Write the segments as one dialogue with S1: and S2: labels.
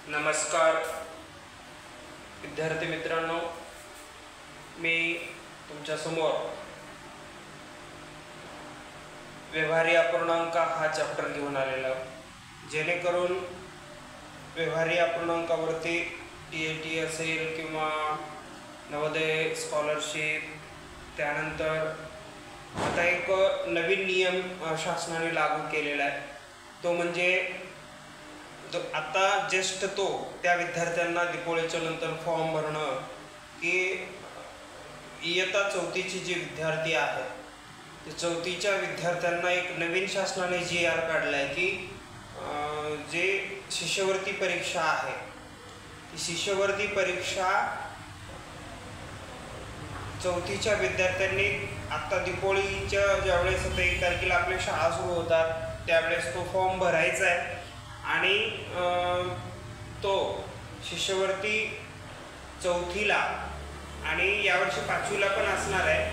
S1: नमस्कार विद्यार्थी मित्रांनो, मी तुमच्या समोर व्यवहारी अपूर्णांक हा चॅप्टर घेऊन आलेला, जेणेकरून व्यवहारी अपूर्णांकावरती TAT असेल किंवा नवोदय स्कॉलरशिप, त्यानंतर आता एक नवीन नियम शासनाने लागू केलेला आहे, तो म्हणजे आता जस्ट त्या विद्यार्थ्यांना दिपोळीच्या नंतर फॉर्म भरणं की इयत्ता चौथीचे जे विद्यार्थी आहेत ते चौथीच्या विद्यार्थ्यांना एक नवीन शासनाने GR काढला आहे की जे शिष्यवृत्ती परीक्षा आहे ती शिष्यवृत्ती परीक्षा चौथीच्या विद्यार्थ्यांनी आता दिपोळीच्या ज्यावेळेस 1 तारखेला आपल्या शाळा सुरू होतात त्यावेळेस तो फॉर्म भरायचा आहे आणि तो शिष्यवृत्ती चौथीला आणि यावर्षी 5वीला पण असणार आहे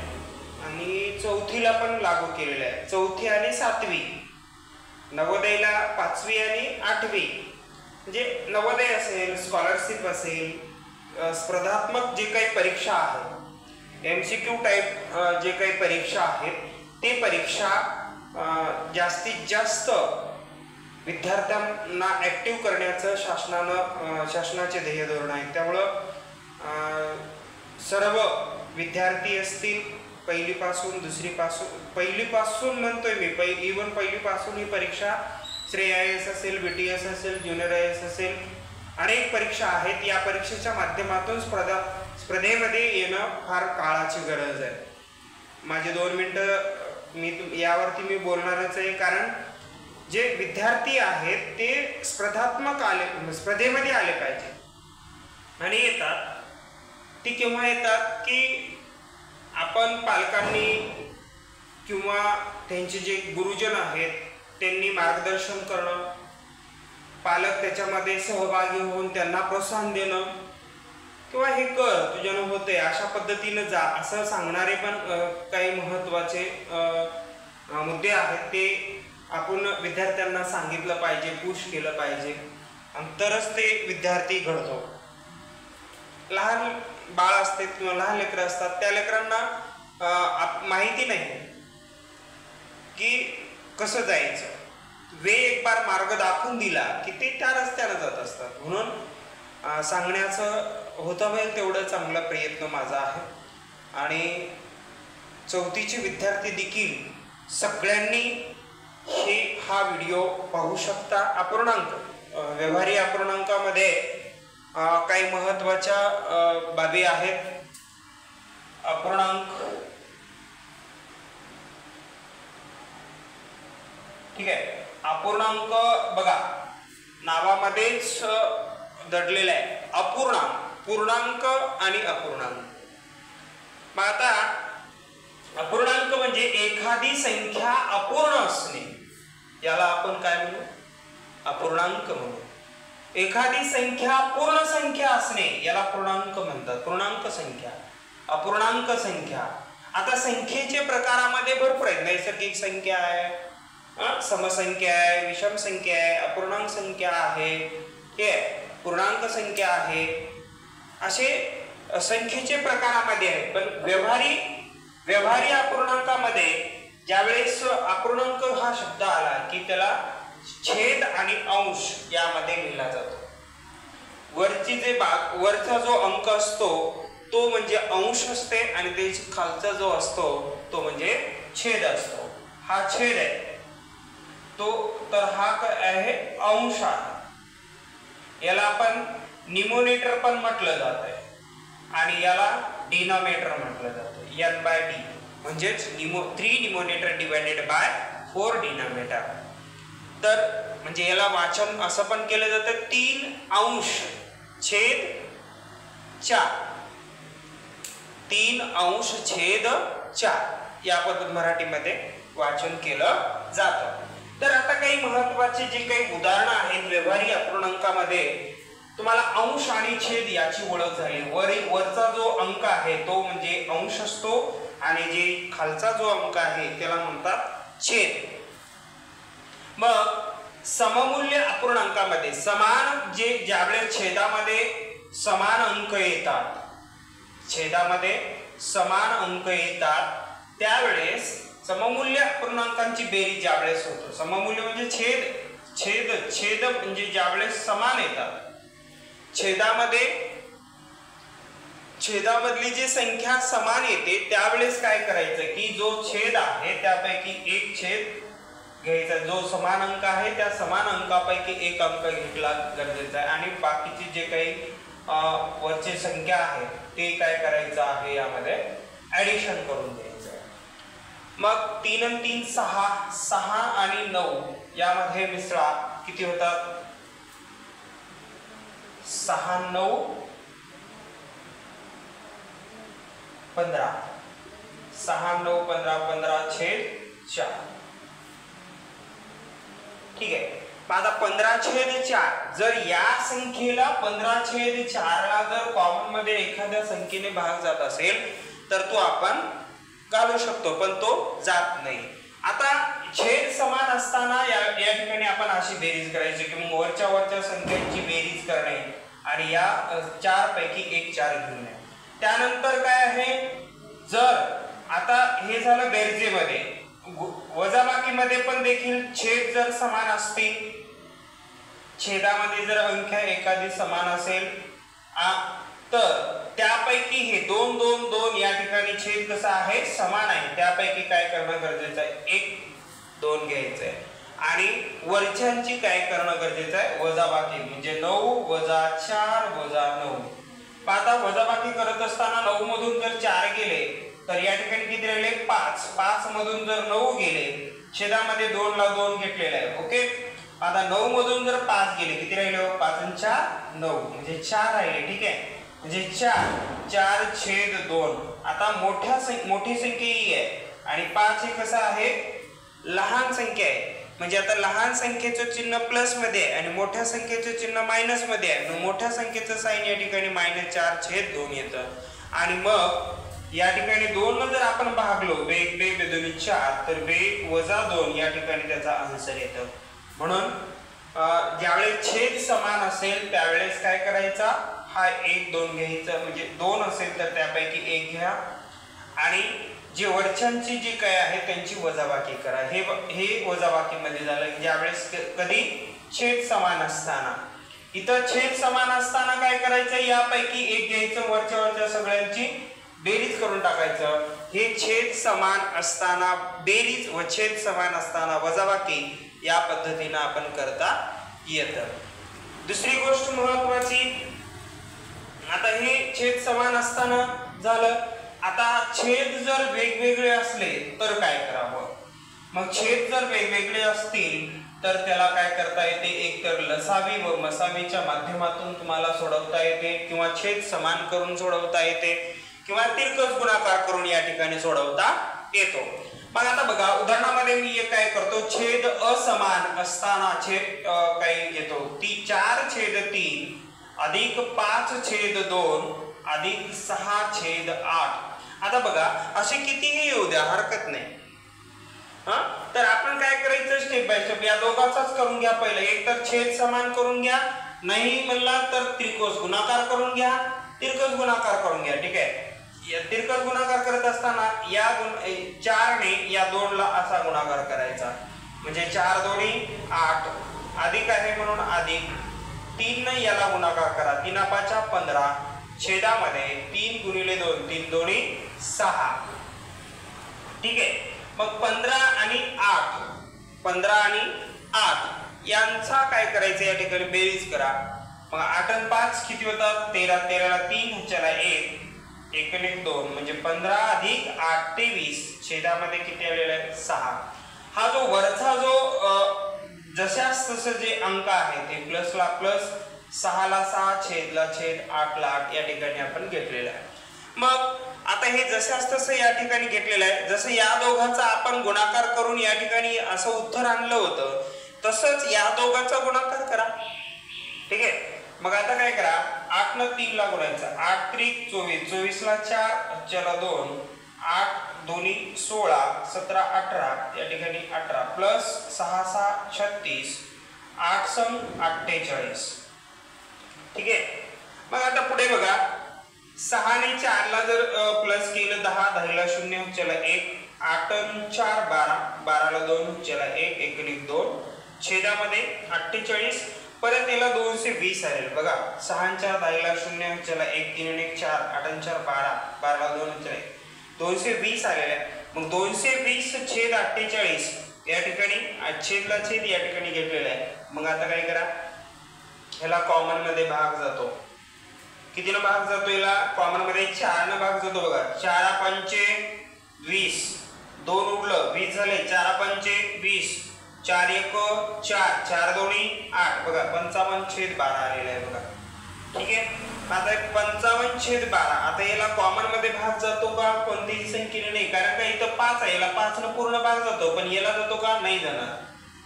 S1: आणि चौथीला पण लागू केलेला आहे। चौथी आणि 7वी, नवोदयला 5वी आणि 8वी, म्हणजे नवोदय असेल, स्कॉलरशिप असेल, स्पर्धात्मक जे काही परीक्षा आहेत, MCQ टाईप जे काही परीक्षा आहेत ते परीक्षा जास्तीत जास्त विद्यार्थ्यांना ॲक्टिव्ह करण्याचं शासनाचे ध्येय धोरण आहे। त्यामुळं सर्व विद्यार्थी असतील पहिलीपासून म्हणतोय मी, इव्हन पहिलीपासून ही परीक्षा श्रेय IAS असेल, BTS असेल, ज्युनियर IAS असेल, अनेक परीक्षा आहेत। या परीक्षेच्या माध्यमातून स्पर्धेमध्ये येणं फार काळाची गरज आहे। माझे 2 मिनिटं यावरती मी बोलणारच आहे, कारण जे विद्यार्थी आहेत ते स्पर्धेमध्ये आले पाहिजे आणि येतात ती केव्हा येतात की आपण पालकांनी किंवा त्यांचे जे गुरुजन आहेत त्यांनी मार्गदर्शन करणं, पालक त्याच्यामध्ये सहभागी होऊन त्यांना प्रोत्साहन देणं किंवा हे कर तुझ्यानं होते अशा पद्धतीनं जा असं सांगणारे पण काही महत्त्वाचे मुद्दे आहेत ते आपण विद्यार्थ्यांना सांगितलं पाहिजे, पुश केलं पाहिजे आणि तरच ते विद्यार्थी घडतो। लहान बाळ असते किंवा लहान लेकरं असतात, त्या लेकरांना माहिती नाही की कसं जायचं, एक बार मार्ग दाखवून दिला की ते त्या रस्त्यानं जात असतात, म्हणून सांगण्याचं होतं होईल तेवढं चांगला प्रयत्न माझा आहे। आणि चौथीचे विद्यार्थी देखील सगळ्यांनी हा व्हिडिओ पाहू शकता। व्यवहारी अपूर्णांकामध्ये काही महत्त्वाच्या बाबी आहेत। अपूर्णांक ठीक आहे, अपूर्णांक बघा नावामध्येच दडलेला आहे, अपूर्णांक, पूर्णांक आणि अपूर्णांक। मग आता अपूर्णांक म्हणजे एखादी संख्या अपूर्ण असणे, याला आपण काय म्हणू, अपूर्णांक म्हणू। एखादी संख्या पूर्ण संख्या असणे याला पूर्णांक म्हणतात, पूर्णांक संख्या, अपूर्णांक संख्या। आता संख्येचे प्रकारामध्ये भरपूर आहेत, नैसर्गिक संख्या आहे, समसंख्या आहे, विषम संख्या आहे, अपूर्णांक संख्या आहे, हे पूर्णांक संख्या आहे, असे संख्येचे प्रकारामध्ये आहेत। पण व्यवहारी अपूर्णांकामध्ये ज्यावेळेस अपूर्णांक हा शब्द आला की त्याला छेद आणि अंश यामध्ये लिहिला जातो। वरचा जो अंक असतो तो म्हणजे अंश असते आणि त्याच्या खालचा जो असतो तो म्हणजे छेद असतो। हा छेद आहे तो, तर हा काय आहे, अंश आहे। याला आपण निमोनेटर पण म्हटलं जातंय आणि याला डिनॉमिनेटर म्हटलं जातं, N/D, म्हणजेच 3 निमोनेटर डिवायडेड बाय 4 डिनॉमिनेटर। तर म्हणजे याला वाचन असं पण केलं जातं 3 अंश छेद 4, 3 अंश छेद 4 या पद्धत मराठीमध्ये वाचन केलं जातं। तर आता काही महत्त्वाचे जे काही उदाहरणं आहेत व्यवहारी अपूर्णांकामध्ये, तुम्हाला अंश आणि छेद याची ओळख झाली। वरचा जो अंक आहे तो म्हणजे अंश असतो आणि जे खालचा जो अंक आहे त्याला म्हणतात छेद। मग सममूल्य अपूर्णांकामध्ये समान ज्यावेळेस छेदामध्ये समान अंक येतात, छेदामध्ये समान अंक येतात त्यावेळेस सममूल्य अपूर्णांकांची बेरीज ज्यावेळेस होतो, सममूल्य म्हणजे छेद म्हणजे ज्यावेळेस समान येतात, छेदामधली जी संख्या समान येते त्यावेळेस काय करायचं की जो छेद आहे त्यापैकी एक छेद घ्यायचा, जो समान अंक आहे त्या समान अंकापैकी एक अंक घेतला गरजेचा आहे आणि बाकीचे जे काही वरची संख्या आहे ते काय करायचं आहे यामध्ये ऍडिशन करून द्यायचं आहे. मग 3 आणि 3 6, 6 आणि 9 यामध्ये मिसळा, किती होतात 6 9 15, 6 9 15 15/4. ठीक आहे. आता 15/4 जर या संख्येला 15/4 ला जर कॉमन मध्ये एखाद्या संख्येने भाग जात असेल तर तो आपण घालू शकतो, पण तो जात नाही. आता छेद समान असताना या ठिकाणी आपण अशी बेरीज करायची की मग वरच्या संख्यांची बेरीज करणे आणि या 4 पैकी एक 4 घेऊन येणे. त्यानंतर काय आहे, जर आता हे झालं बेरजेमध्ये, वजाबाकीमध्ये पण देखील छेद जर समान असतील, छेदामध्ये जर अंख्या एखादी समान असेल तर त्यापैकी हे 2 2 2 या ठिकाणी छेद कसा आहे समान आहे, त्यापैकी काय करणं गरजेचं आहे 1 2 घ्यायचं आहे आणि वरच्यांची काय करणं गरजेचं आहे वजाबाकी, म्हणजे 9 - 4 - 9. आता वजाबाकी करत असताना 9 मधून जर 4 गेले तर या ठिकाणी किती राहिले 5, 5 मधून जर 9 गेले, छेदामध्ये 2 ला 2 घेतलेला आहे. ओके. आता 9 मधून जर 5 गेले किती राहिले 5 आणि 4 9 म्हणजे 4 राहिले. ठीक आहे, म्हणजे 4/2. आता मोठी संख्या ही आहे आणि 5 हे कसं आहे लहान संख्या आहे, म्हणजे आता लहान संख्येचं चिन्ह प्लस मध्ये आहे आणि मोठ्या संख्येचं चिन्ह मायनस मध्ये आहे. मोठ्या संख्येचं साइन या ठिकाणी -4/2 येतं आणि मग या ठिकाणी 2 जर आपण भागलो, वेग 2 4 तर वेग -2 या ठिकाणी त्याचा आन्सर येतं. म्हणून ज्यावेळेस छेद समान असेल त्यावेळेस काय करायचा, हा 1 2 घ्यायचं, म्हणजे 2 असेल तर त्यापैकी 1 घ्या आणि जे वरच्यांची जी काय आहे त्यांची वजाबाकी करा. हे वजाबाकीमध्ये झालं ज्यावेळेस कधी छेद समान असताना. इथं छेद समान असताना काय करायचं, यापैकी 1 घ्यायचं, वरच्या सगळ्यांची बेरीज करून टाकायचं. हे छेद समान असताना बेरीज व छेद समान असताना वजाबाकी या पद्धतीने आपण करता येतं. दुसरी गोष्ट महत्वाची, आता हे छेद समान असताना झालं. आता छेद जर वेगवेगळे असले तर काय करावं, मग छेद जर वेगवेगळे असतील तर त्याला काय करता येते, एक तर लसावी व मसावीच्या माध्यमातून तुम्हाला सोडवता येते किंवा छेद समान करून सोडवता येते किंवा तिरकस गुणाकार करून या ठिकाणी सोडवता येतो. मग आता बघा उदाहरणामध्ये मी काय करतो, छेद असमान असताना छेद काही घेतो, 4/3 अधिक 5/2 अधिक 6/8. आता बघा असे कितीही येऊ द्या हरकत नाही. तर आपण काय करायचं स्टेप बाय स्टेप या दोघांचाच करून घ्या. पहिलं एक तर छेद समान करून घ्या, नाही म्हणला तर त्रिकोस गुणाकार करून घ्या, तिरकस गुणाकार करून घ्या. ठीक आहे, तिरकस गुणाकार करत असताना या 4 ने या 2 ला असा गुणाकार करायचा, म्हणजे 4 2 8 अधिक आहे म्हणून अधिक 3 ने याला गुणाकार करा, 3 5 15 छेदामध्ये 3 × 2 3 2 6. ठीक आहे, मग 15 आणि 8 यांचा काय करायचं या ठिकाणी बेरीज करा. मग 8 आणि 5 किती होतात 13, 13 ला 3 ह्याच्याला 1 1 आणि 2 म्हणजे 15 अधिक 8 23 छेदामध्ये किती आलेला आहे 6. हा जो वरचा जो जशास तसं जे अंक आहे ते प्लसला प्लस 6 ला 6 छेदला छेद 8 ला 8 या ठिकाणी आपण घेतलेला आहे. मग आता हे जशास तसं या ठिकाणी घेतलेलं आहे, जसं या दोघांचा आपण गुणाकार करून या ठिकाणी असं उत्तर आणलं होतं तसंच या दोघांचा गुणाकार करा. ठीक आहे, मग आता काय करा, 8 न 3 ला गुणायचं, 8 त्रिक 24 24 ला 4 चला 2 8 2 16 17 18 या ठिकाणी 18 प्लस 6 6 36 8 संग 48. ठीक आहे. मग आता पुढे बघा 6 ने 4 ला जर प्लस केलं 10, 10 ला 0 चला 1, 8 आणि 4 12, 12 ला 2 चला 1, 1 आणि 2 छेदामध्ये 48. परत याला 220 आले बघा 6 आणि 4 10 ला 0 चला 1, 3 आणि 1 4, 8 आणि 4 12, 12 ला 2 चला 1, 220 आलेले आहे. मग 220 छेद 48 या ठिकाणी छेदला छेद या ठिकाणी घेतलेला आहे. मग आता काय करा ह्याला कॉमन मध्ये भाग जातो. कितीनं भाग जातो याला कॉमन मध्ये 4 न भाग जातो बघा 4 पंचे 20, 2 उरलं 20 झाले 4 पंचे 20, 4 1 4, 4 2 8 बघा 55/12 आलेला आहे बघा. ठीक आहे. आता 55/12 आता याला कॉमन मध्ये भाग जातो का कोणतीही संख्येने नाही कारण का इथं 5 आहे याला 5 न पूर्ण भाग जातो पण याला जातो का नाही जाणार.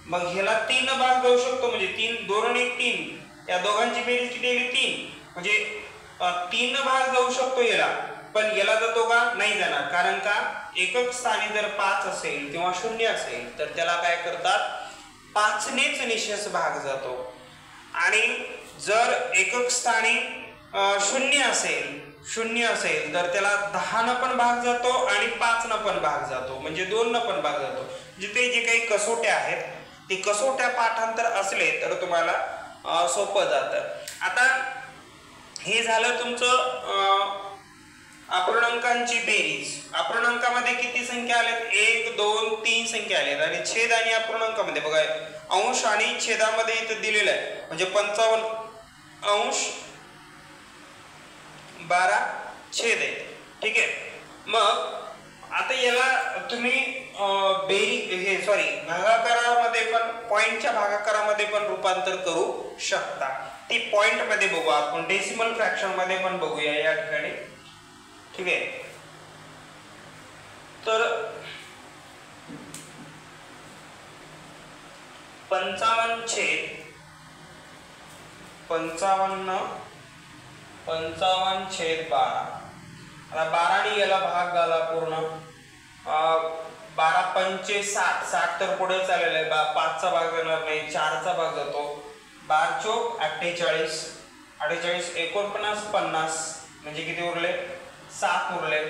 S1: मग ह्याला 3 न भाग जाऊ शकतो म्हणजे 3 2 आणि 3 या दोघांची बेरीज किती आली 3 म्हणजे 3 न भाग जाऊ शकतो याला पण याला जातो का नाही जाणार कारण का एकक स्थानी जर 5 असेल किंवा 0 असेल तर त्याला काय करतात 5 नेच निशेष भाग जातो आणि जर एकक स्थानी 0 असेल तर त्याला 10 न पण भाग जातो आणि 5 न पण भाग जातो म्हणजे 2 न पण भाग जातो. जिथे जे काही कसोट्या आहेत ते कसोट्या पाठांतर असले तर तुम्हाला सोपं जातं. आता हे झालं तुमचं अपूर्णांकांची बेरीज. अपूर्णांकामध्ये किती संख्या आल्यात 1 2 3 संख्या आल्यात आणि छेद आणि अपूर्णांकामध्ये बघा अंश आणि छेदामध्ये इथं दिलेलं आहे म्हणजे 55 अंश 12 छेद आहे. ठीक आहे. मग आता याला तुम्ही भागाकारामध्ये पण पॉइंटच्या भागाकारामध्ये पण रूपांतर करू शकता. ती पॉइंट मध्ये बघू आपण डेसिमल फ्रॅक्शन मध्ये पण बघूया या ठिकाणी. ठीक आहे. तर 55 छेद 12 आता 12 ने याला भाग झाला पूर्ण 12 पंचे 60 60 तर पुढे चाललेलं आहे 5 चा भाग जाणार नाही 4 चा भाग जातो 12 चोक 48 48 49 50 म्हणजे किती उरले 7 उरले.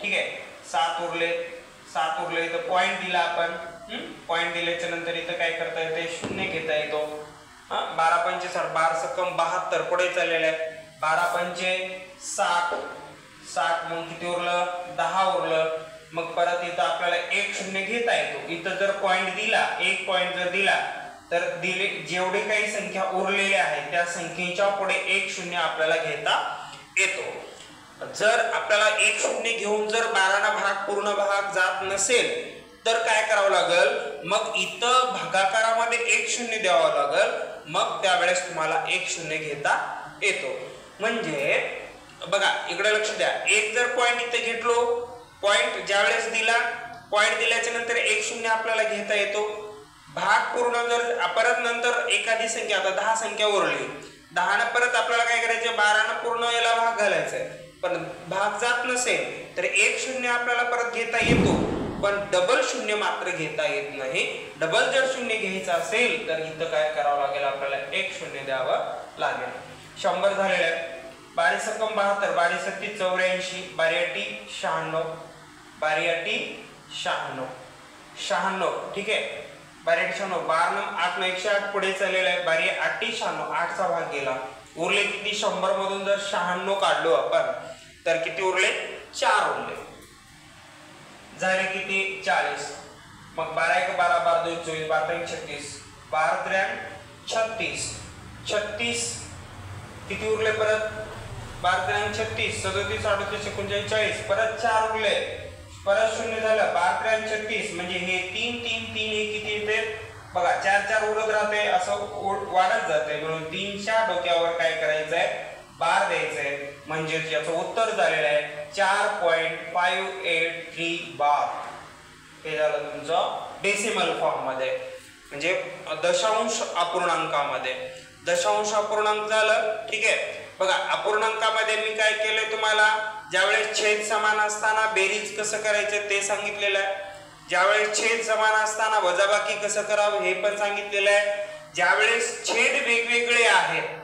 S1: ठीक आहे 7 उरले तर पॉइंट दिला आपण पॉइंट दिल्याच्या नंतर इथं काय करता येते 0 घेता येतो. 12 पंचे 60 12 सकम 72 पुढे चाललेलं आहे 12 पंचे 60 मग किती उरलं 10 उरलं. मग परत इथं आपल्याला 1 0 घेता येतो. इथं जर पॉइंट दिला 1 पॉइंट जर दिला तर दिले जेवढे काही संख्या उरलेल्या आहेत त्या संख्येच्या पुढे 1 0 आपल्याला घेता येतो. जर आपल्याला 1 0 घेऊन जर 12 ना भाग पूर्ण भाग जात नसेल तर काय करावं लागेल मग इथं भागाकारामध्ये 1 0 द्यावं लागेल मग त्यावेळेस तुम्हाला 1 0 घेता येतो. म्हणजे बघा इकडे लक्ष द्या 1 जर पॉइंट इथे घेतलो पॉइंट ज्यावेळेस दिला पॉइंट दिल्याच्या नंतर 1 0 आपल्याला घेता येतो. भाग पूर्ण जर परत नंतर एखादी संख्या आता 10 संख्या उरली 10 ने परत आपल्याला काय करायचं 12 ने पूर्ण याला भाग घालायचा आहे पण भाग जात नसेल तर 1 0 आपल्याला परत घेता येतो पण डबल 0 मात्र घेता येत नाही. डबल जर 0 घ्यायचा असेल तर इथं काय करावं लागेल आपल्याला 1 0 द्यावं लागेल. 100 झालेलं आहे 12 सकम 72 12 सत्ती 84 12 96 12 96. ठीक आहे 12 96 12 8 108 पुढे चाललेलं आहे 12 8 96 8 चा भाग गेला उरले किती 100 मधून जर 96 काढलो आपण तर किती उरले 4 उरले झाले किती 40. मग 12 1 12 12 2 24 12 36 12 36 36 किती उरले परत 12 36 37 38 39 40 परत 4 उरले परत 0 झालं 12 36 म्हणजे हे 3 3 3 हे किती येते बघा 4 4 उरत राहते असं वाढत जाते म्हणून 3च्या डोक्यावर काय करायचंय बार द्यायचंय म्हणजे याचं उत्तर झालेलं आहे 4.583 बार. हे झालं तुमचं डेसिमल फॉर्म मध्ये म्हणजे दशांश अपूर्णांकामध्ये. दशांश अपूर्णांक झालं. ठीक आहे बघा अपूर्णांकामध्ये मी काय केलंय तुम्हाला ज्यावेळेस छेद समान असताना बेरीज कसं करायचं ते सांगितलेलं आहे. ज्यावेळेस छेद समान असताना वजाबाकी कसं करावं हे पण सांगितलेलं आहे. ज्यावेळेस छेद वेगवेगळे आहेत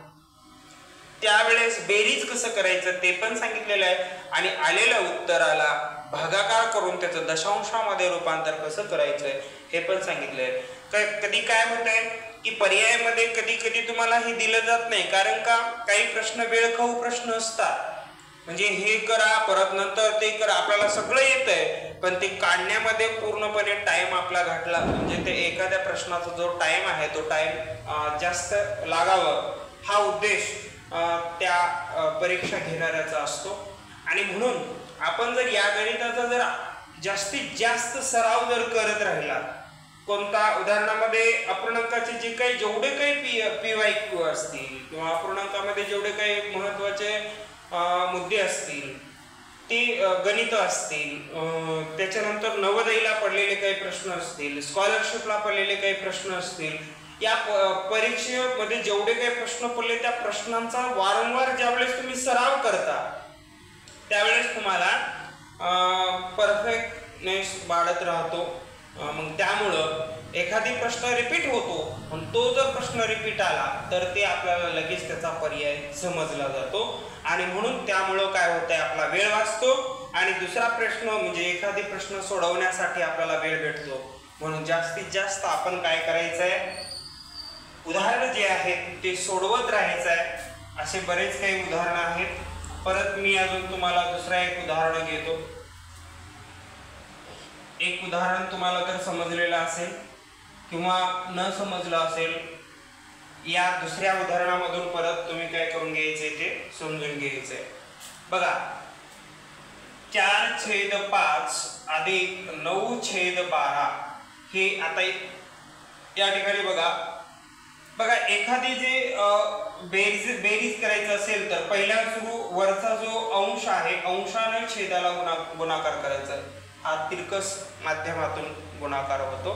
S1: त्यावेळेस बेरीज कसं करायचं ते पण सांगितलेलं आहे आणि आलेल्या उत्तराला भागाकार करून त्याचं दशांशामध्ये रूपांतर कसं करायचंय हे पण सांगितलंय। कधी काय होतंय की पर्यायामध्ये कधी कधी तुम्हाला हे दिलं जात नाही, कारण का काही प्रश्न वेळखाऊ प्रश्न असतात, म्हणजे हे करा परत नंतर ते करा, आपल्याला सगळं येतंय पण ते काढण्यामध्ये पूर्णपणे टाइम आपला घातला, म्हणजे ते एखाद्या प्रश्नाचा जो टाइम आहे तो टाइम जास्त लागावं हा उद्देश त्या परीक्षा घेणाऱ्याचा असतो। आणि म्हणून आपण जर या गणिताचा जर जास्तीत जास्त सराव जर करत राहिला, कोणता उदाहरणामध्ये अपूर्णांकाचे जे काही जेवढे काही PYQ असतील किंवा अपूर्णांकामध्ये जेवढे काही महत्वाचे मुद्दे असतील ते गणित असतील, त्याच्यानंतर नवोदयला पडलेले काही प्रश्न असतील, स्कॉलरशिपला पडलेले काही प्रश्न असतील, या परीक्षेमध्ये जेवढे काही प्रश्न पडले त्या प्रश्नांचा वारंवार ज्यावेळेस तुम्ही सराव करता त्यावेळेस तुम्हाला परफेक्टनेस वाढत राहतो। मग त्यामुळं एखादी प्रश्न रिपीट होतो पण तो जर प्रश्न रिपीट आला तर ते आपल्याला लगेच त्याचा पर्याय समजला जातो आणि म्हणून त्यामुळं काय होतंय आपला वेळ वाचतो आणि दुसरा प्रश्न म्हणजे एखादी प्रश्न सोडवण्यासाठी आपल्याला वेळ भेटतो। म्हणून जास्तीत जास्त आपण काय करायचंय, उदाहरण जे आहेत ते सोडवत राहायचं आहे। असे बरेच काही उदाहरण आहेत, परत मी अजून तुम्हाला दुसरा एक उदाहरण घेतो। एक उदाहरण तुम्हाला तर समजलेलं असेल किंवा न समजलं असेल, या दुसऱ्या उदाहरणामधून परत तुम्ही काय करून घ्यायचे ते समजून घ्यायचंय। बघा 4/5 अधिक 9/12 हे आता या ठिकाणी बघा एखादी जे बेरीज करायचं असेल तर पहिला सुरू वरचा जो अंश आहे अंशाने छेदाला गुणाकार करायचा, हा तिरकस माध्यमातून गुणाकार होतो।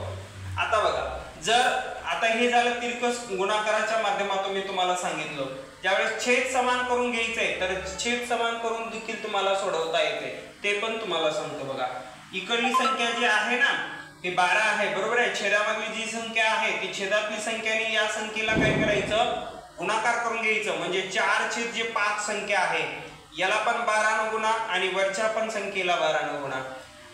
S1: आता बघा जर आता हे झालं तिरकस गुणाकाराच्या माध्यमातून मी तुम्हाला सांगितलं, ज्यावेळेस छेद समान करून घ्यायचंय तर छेद समान करून देखील तुम्हाला सोडवता येते, ते पण तुम्हाला सांगतो। बघा इकडली संख्या जी आहे ना हे 12 आहे, बरोबर आहे, छेदामधली जी संख्या आहे ती छेदातली संख्याने या संख्येला काय करायचं गुणाकार करून घ्यायचं, म्हणजे 4/5 संख्या आहे याला पण 12 ने गुणा आणि वरच्या पण संख्येला 12 ने गुणा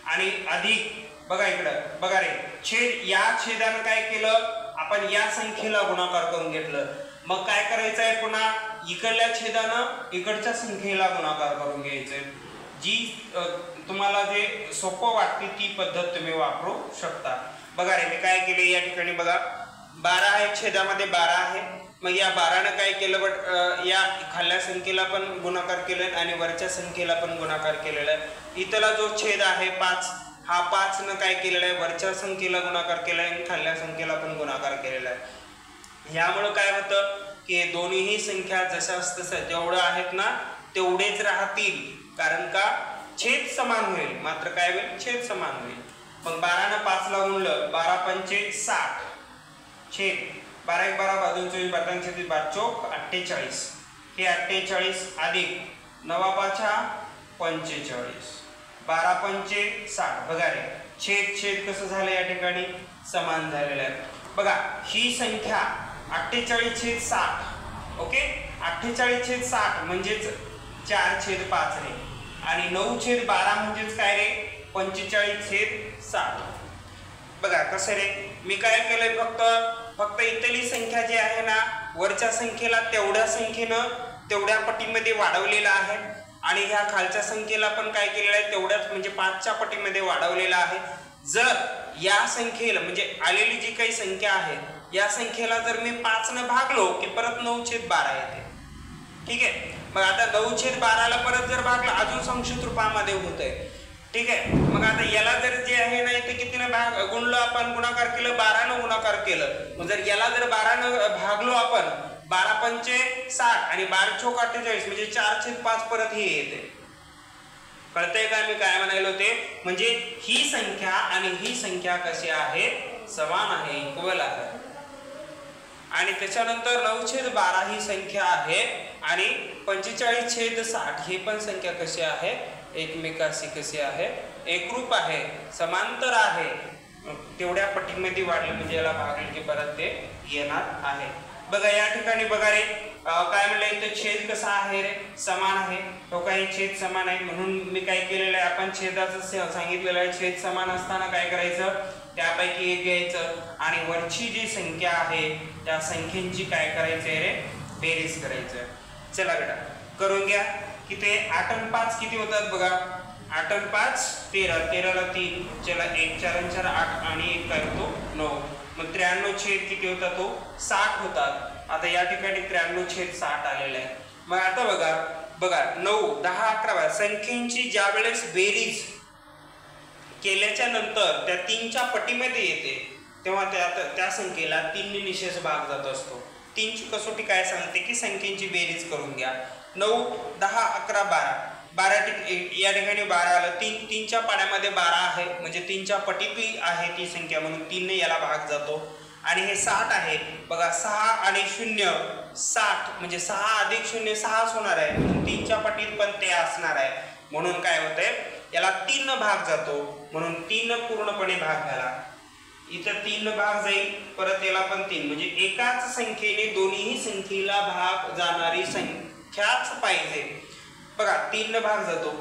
S1: आणि अधिक बघा इकडं बघा रे छेद, या छेदानं काय केलं आपण या संख्येला गुणाकार करून घेतलं, मग काय करायचं आहे पुन्हा इकडल्या छेदानं इकडच्या संख्येला गुणाकार करून घ्यायचंय। जी तुम्हाला जे सोपं वाटते ती पद्धत तुम्ही वापरू शकता। बघा रे मी काय केले या ठिकाणी बघा 12 आहे, छेदामध्ये 12 आहे, मग या 12 ने काय केलं या खाल्ल्या संख्येला पण गुणाकार केलं आणि वरच्या संख्येला पण गुणाकार केलेला आहे। इथला जो छेद आहे 5 हा 5 ने काय केलेला आहे वरच्या संख्येला गुणाकार केला आहे आणि खाल्ल्या संख्येला पण गुणाकार केलेला आहे। यामुळे काय होतं की दोन्हीही संख्या जशास तसं जेवढं आहेत ना तेवढेच राहतील, कारण का छेद समान होईल, मात्र काय होईल छेद समान होईल। मग 12 ने 5 ला गुणलं 12 पंचे 60 छेद 12 1 12 12 24 12 छेद 12 चौक 48 हे 48 अधिक 9 5 45 12 पंचे 60 बघा रे छेद छेद कसं झालं या ठिकाणी समान झालेलं आहे। बघा ही संख्या 48/60 ओके 48/60 म्हणजेच 4/5 रे आणि 9/12 म्हणजेच काय रे 45/60। बघा कसं रे मी काय केलंय फक्त इथली संख्या जी आहे ना वरच्या संख्येला तेवढ्या संख्येनं तेवढ्या पटीमध्ये वाढवलेला आहे आणि ह्या खालच्या संख्येला पण काय केलेलं आहे तेवढ्याच म्हणजे 5च्या पटीमध्ये वाढवलेला आहे। जर या संख्येला म्हणजे आलेली जी काही संख्या आहे या संख्येला जर मी 5 ने भागलो की परत 9/12 येते, ठीक आहे। मग आता 9/12 ला परत जर भागला अजून संक्षिप्त रूपामध्ये होतंय, ठीक आहे। मग आता याला जर जे आहे ना ते कितीने गुणलं आपण गुणाकार केलं 12 ने गुणाकार केलं, मग जर याला जर 12 ने भागलो आपण 12 पंचे 60 आणि 12 चौक 48 म्हणजे 4/5 परत हे येते। कळतंय का मी काय म्हणालो ते, म्हणजे ही संख्या आणि ही संख्या कशी आहे समान आहे, इक्वल आहे। आणि त्याच्यानंतर 9/12 ही संख्या आहे आणि 45/60 ही पण संख्या कशी आहे एकमेकाशी कशी आहे एकरूप आहे समांतर आहे। तेवढ्या पटीमध्ये वाढले म्हणजे याला भागले की परत ते येणार आहे. बघा या ठिकाणी बघा रे काय म्हणलं इथं छेद कसा आहे रे समान आहे. तो काही छेद समान आहे म्हणून मी काय केलेलं आहे आपण छेदाचं सांगितलेलं आहे. छेद समान असताना काय करायचं त्यापैकी एक घ्यायचं आणि वरची जी संख्या आहे त्या संख्येची काय करायचंय रे बेरीज करायचं. चला बेटा करून घ्या. किती 8 आणि 5 किती होतात बघा 8 आणि 5 13 13 ला 3 चला 1 4 आणि 4 8 आणि 1 काय होतो 9 मग 93 छेद किती होता तो 60 होतात. आता या ठिकाणी 93 छेद 60 आलेले आहे. मग आता बघा 9 10 11 12 संख्येची ज्या वेळेस बेरीज केल्याच्या नंतर त्या 3च्या पटीमध्ये येते तेव्हा त्या संख्येला 3 ने निशेष भाग जात असतो. 3ची कसोटी काय सांगते की संख्येची बेरीज करून घ्या. 9 10 11 12 या ठिकाणी 12 आलं. 3च्या पाड्यामध्ये 12 आहे म्हणजे 3च्या पटीतली आहे ती संख्या म्हणून 3 ने याला भाग जातो. आणि हे 60 आहे बघा 6 आणि 0 60 म्हणजे 6 अधिक 0 6च होणार आहे म्हणून 3च्या पटीत पण ते असणार आहे म्हणून काय होतंय याला 3 न भाग जातो म्हणून 3 पूर्णपणे भाग झाला. इथं 3 भाग जाईल परत याला पण 3 म्हणजे एकाच संख्येने दोन्ही संख्येला भाग जाणारी संख्याच पाहिजे. बघा 3 भाग जातो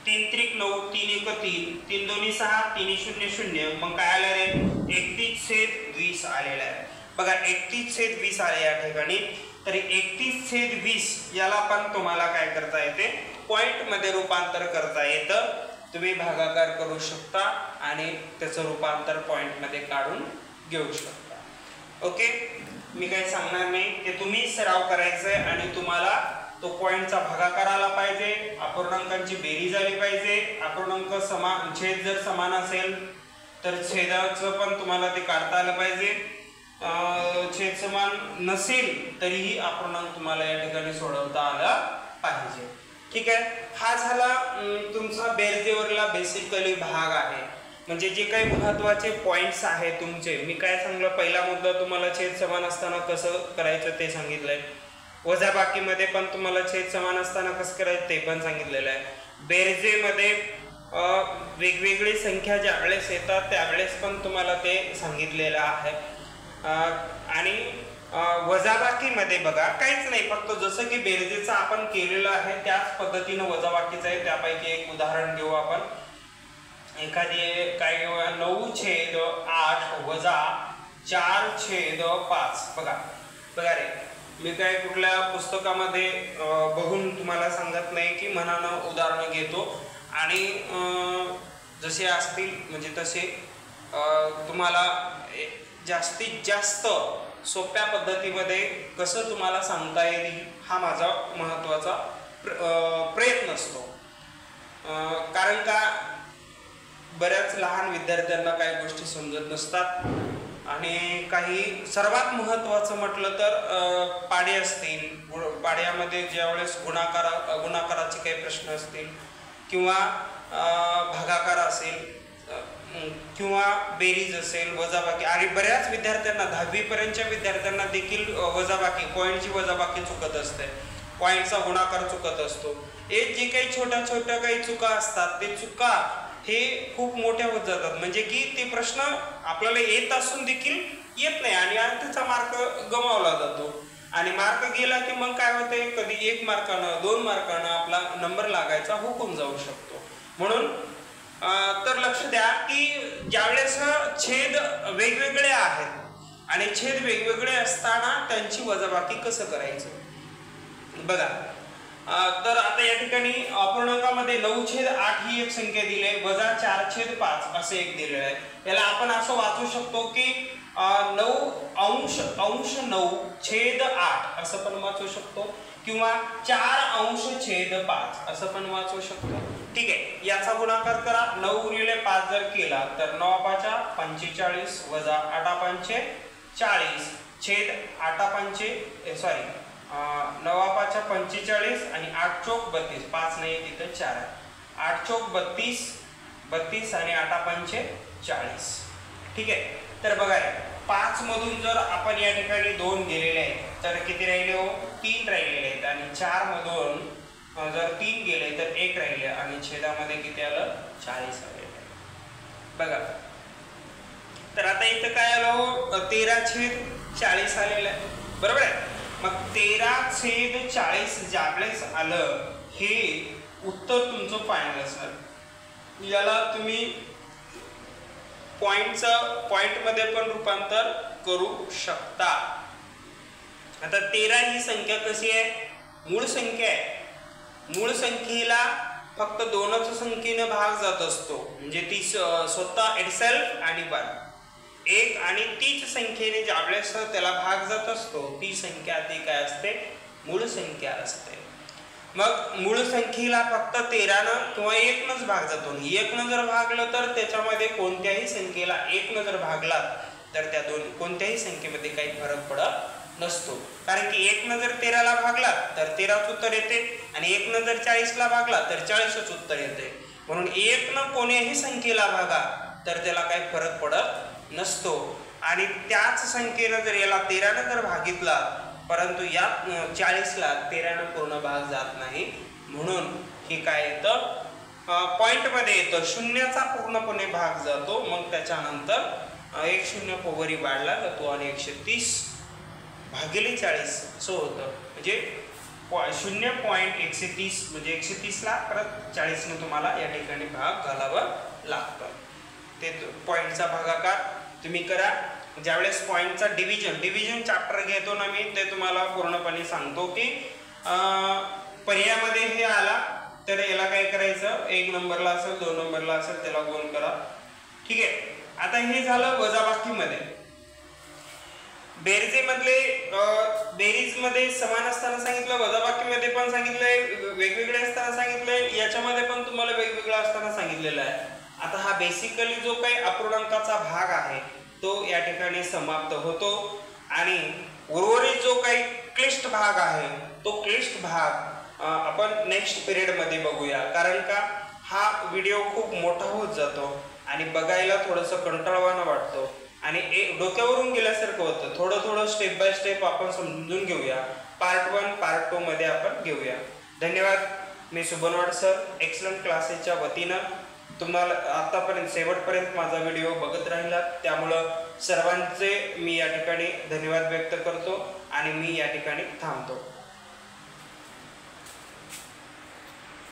S1: 3 त्रिक 9 3 1 3 3 2 6 3 0 0 मग काय आलं रे 31/20 आलेला आहे. बघा 31/20 आले या ठिकाणी. तरी 31/20 याला पण तुम्हाला काय करता येते पॉइंट मध्ये रूपांतर करता येतं. तुम्ही भागाकार करू शकता आणि त्याचं रूपांतर पॉइंट मध्ये काढून घेऊ शकता. ओके मी काही सांगणार नाही ते तुम्ही सराव करायचंय आणि तुम्हाला तो पॉइंटचा भागाकार आला पाहिजे. अपूर्णांकांची बेरीज आली पाहिजे. अपूर्णांक समान छेद जर समान असेल तर छेदाचं पण तुम्हाला ते काढता आलं पाहिजे. छेद समान नसेल तरीही अपूर्णांक तुम्हाला या ठिकाणी सोडवता आला पाहिजे. ठीक आहे हा झाला तुमचा बेरजेवरला बेसिकली भाग आहे. म्हणजे जे काही महत्त्वाचे पॉइंट्स आहेत तुमचे मी काय सांगलं पहिला मुद्दा तुम्हाला छेद समान असताना कसं करायचं ते सांगितलंय. वजाबाकीमध्ये पण तुम्हाला छेद समान असताना कसं करायचं ते पण सांगितलेलं आहे. बेरजेमध्ये वेगवेगळी संख्या ज्या वेळेस येतात त्यावेळेस पण तुम्हाला ते सांगितलेलं आहे. आणि वजाबाकीमध्ये बघा काहीच नाही फक्त जसं की बेरजेचं आपण केलेलं आहे त्याच पद्धतीनं वजाबाकीचं आहे. त्यापैकी एक उदाहरण घेऊ आपण. एखादी काय घेऊ 9/8 वजा 4/5 बघा रे मी काय कुठल्या पुस्तकामध्ये बघून तुम्हाला सांगत नाही की मनानं उदाहरणं घेतो आणि जसे असतील म्हणजे तसे तुम्हाला जास्तीत जास्त सोप्या पद्धतीमध्ये कसं तुम्हाला सांगता येईल हा माझा महत्त्वाचा प्रयत्न असतो. कारण का बऱ्याच लहान विद्यार्थ्यांना काही गोष्टी समजत नसतात आणि काही सर्वात महत्त्वाचं म्हटलं तर पाडे असतील. पाड्यामध्ये ज्यावेळेस गुणाकाराचे काही प्रश्न असतील किंवा भागाकार असेल किंवा बेरीज असेल वजाबाकी आणि बऱ्याच विद्यार्थ्यांना 10वी पर्यंतच्या विद्यार्थ्यांना देखील वजाबाकी पॉईंटची वजाबाकी चुकत असते. पॉईंटचा गुणाकार चुकत असतो. हे जे काही छोट्या काही चुका असतात ते चुका हे खूप मोठ्या होत जातात म्हणजे की ते प्रश्न आपल्याला येत असून देखील येत नाही आणि त्याचा मार्क गमावला जातो आणि मार्क गेला की मग काय होते कधी 1 मार्कानं 2 मार्कानं आपला नंबर लागायचा हुकून जाऊ शकतो. म्हणून तर लक्ष द्या की ज्यावेळेस छेद वेगवेगळे आहेत आणि छेद वेगवेगळे असताना त्यांची वजाबाकी कसं करायचं बघा. तर आता या ठिकाणी अपूर्णांकामध्ये 9/8 ही एक संख्या दिली आहे वजा 4/5 असं एक दिलेलं आहे. याला आपण असं वाचू शकतो की 9/9/8 असं पण वाचू शकतो किंवा 4/5 असं पण वाचू शकतो. ठीक आहे याचा गुणाकार करा 9 × 5 जर केला तर 9×5 = 45 वजा 8×5 = 40 छेद 9×5 = 45 आणि 8×4 = 32 5 नाही तिथं 4 आहे 8×4 = 32 आणि 8×5 = 40. ठीक आहे तर बघा 5 मधून जर आपण या ठिकाणी 2 गेलेले आहेत तर किती राहिले हो 3 राहिलेले आहेत आणि 4 मधून जर 3 गेले तर 1 राहिले आणि छेदामध्ये किती आलं 40 आले. बघा तर आता इथं काय आलं 13/40 आलेलं आहे, बरोबर आहे. मग 13/40 ज्यावेळेस आलं हे उत्तर तुमचं फायनल असणार. याला तुम्ही पॉइंटमध्ये पण रूपांतर करू शकता. आता 13 ही संख्या कशी आहे, मूळ संख्या आहे. मूळ संख्येला फक्त दोनच संख्येने भाग जात असतो, म्हणजे ती स्वतः इटसेल्फ आणि 1 आणि तीच संख्येने ज्यावेळेस त्याला भाग जात असतो ती संख्या ती काय असते, मूळ संख्या असते. मग मूळ संख्येला फक्त 13 किंवा 1 भाग जातो. 1 जर भागलं तर त्याच्यामध्ये कोणत्याही संख्येला 1 जर भागला तर त्या कोणत्याही संख्येमध्ये काही फरक पडत नसतो. कारण की 1 जर 13ला भागला तर 13च उत्तर येते आणि 1 जर 40ला भागला तर 40च उत्तर येते. म्हणून 1 कोणत्याही संख्येला भागा तर त्याला काही फरक पडत नसतो. आणि त्याच संख्येनं जर याला 13 जर भागितला परंतु या 40ला 13 पूर्ण भाग जात नाही, म्हणून हे काय येतं पॉइंटमध्ये येतं. शून्याचा पूर्णपणे भाग जातो, मग त्याच्यानंतर 1 शून्य पोवरी वाढला जातो आणि 130/40 असं होतं. म्हणजे 0.130 म्हणजे 130ला परत 40ने तुम्हाला या ठिकाणी भाग घालावं लागतं. ते पॉइंटचा भागाकार तुम्ही करा. ज्यावेळेस पॉइंटचा डिव्हिजन चॅप्टर घेतो ना मी, ते तुम्हाला पूर्णपणे सांगतो की पर्यायामध्ये हे आला तर याला काय करायचं, 1 नंबरला असेल 2 नंबरला असेल त्याला गोल करा. ठीक आहे. आता हे झालं वजाबाकीमध्ये. बेरीजमध्ये समान असताना सांगितलं, वजाबाकीमध्ये पण सांगितलंय, वेगवेगळे असताना सांगितलंय, याच्यामध्ये पण तुम्हाला वेगवेगळं असताना सांगितलेलं आहे. आता हा बेसिकली जो काही अपूर्णांकाचा भाग आहे तो या ठिकाणी समाप्त होतो आणि उर्वरित जो काही क्लिष्ट भाग आहे तो क्लिष्ट भाग आपण नेक्स्ट पिरियडमध्ये बघूया. कारण का हा व्हिडिओ खूप मोठा होत जातो आणि बघायला थोडंसं कंटाळवाणं वाटतो आणि डोक्यावरून गेल्यासारखं होतं. थोडं स्टेप बाय स्टेप आपण समजून घेऊया. पार्ट 1 पार्ट 2 मध्ये आपण घेऊया. धन्यवाद. मी सुबनवाड सर, एक्सलंट क्लासेसच्या वतीनं तुम्हाला आतापर्यंत शेवटपर्यंत माझा व्हिडिओ बघत राहिला त्यामुळं सर्वांचे मी या ठिकाणी धन्यवाद व्यक्त करतो आणि मी या ठिकाणी थांबतो.